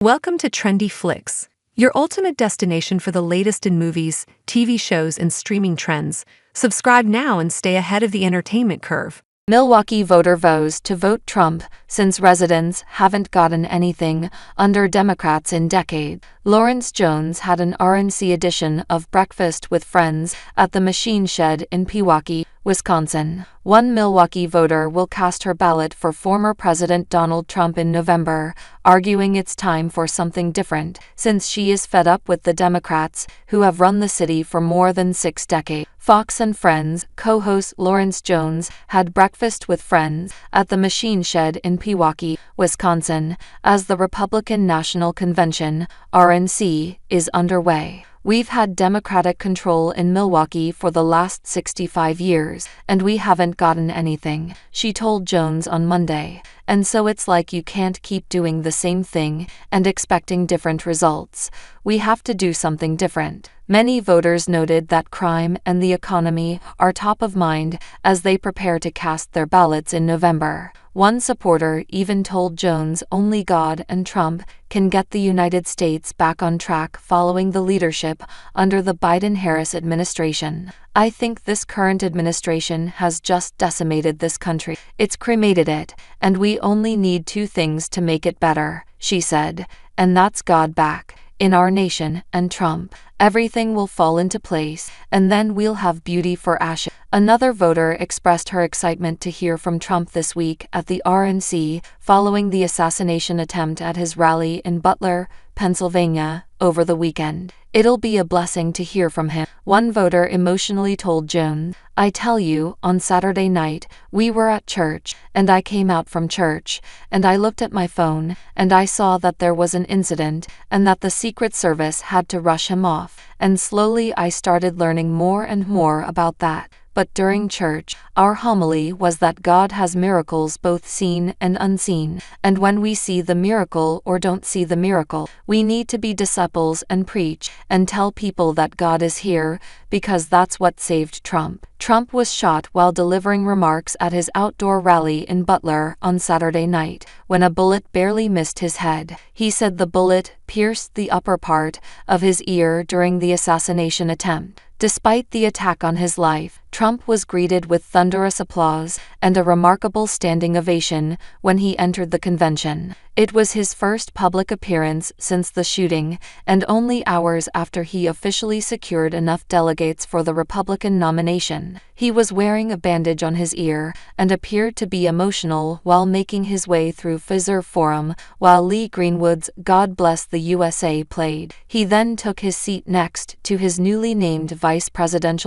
Welcome to Trendy Flicks, your ultimate destination for the latest in movies, TV shows, and streaming trends. Subscribe now and stay ahead of the entertainment curve. Milwaukee voter vows to vote Trump since residents haven't gotten anything under Democrats in decades. Lawrence Jones had an RNC edition of Breakfast with Friends at the Machine Shed in Pewaukee, Wisconsin. One Milwaukee voter will cast her ballot for former President Donald Trump in November, arguing it's time for something different, since she is fed up with the Democrats, who have run the city for more than 6 decades. Fox and Friends co-host Lawrence Jones had breakfast with friends at the Machine Shed in Pewaukee, Wisconsin, as the Republican National Convention, RNC, is underway. "We've had Democratic control in Milwaukee for the last 65 years, and we haven't gotten anything," she told Jones on Monday. "And so it's like you can't keep doing the same thing and expecting different results. We have to do something different." Many voters noted that crime and the economy are top of mind as they prepare to cast their ballots in November. One supporter even told Jones only God and Trump can get the United States back on track following the leadership under the Biden-Harris administration. "I think this current administration has just decimated this country. It's cremated it, and we only need 2 things to make it better," she said, "and that's God back in our nation and Trump. Everything will fall into place, and then we'll have beauty for ashes." Another voter expressed her excitement to hear from Trump this week at the RNC following the assassination attempt at his rally in Butler, Pennsylvania, over the weekend. "It'll be a blessing to hear from him," one voter emotionally told Jones. "I tell you, on Saturday night, we were at church, and I came out from church, and I looked at my phone, and I saw that there was an incident, and that the Secret Service had to rush him off, and slowly I started learning more and more about that. But during church, our homily was that God has miracles both seen and unseen, and when we see the miracle or don't see the miracle, we need to be disciples and preach and tell people that God is here, because that's what saved Trump." Trump was shot while delivering remarks at his outdoor rally in Butler on Saturday night, when a bullet barely missed his head. He said the bullet pierced the upper part of his ear during the assassination attempt. Despite the attack on his life, Trump was greeted with thunderous applause and a remarkable standing ovation when he entered the convention. It was his first public appearance since the shooting, and only hours after he officially secured enough delegates for the Republican nomination. He was wearing a bandage on his ear and appeared to be emotional while making his way through Fiserv Forum while Lee Greenwood's "God Bless the USA" played. He then took his seat next to his newly named vice presidential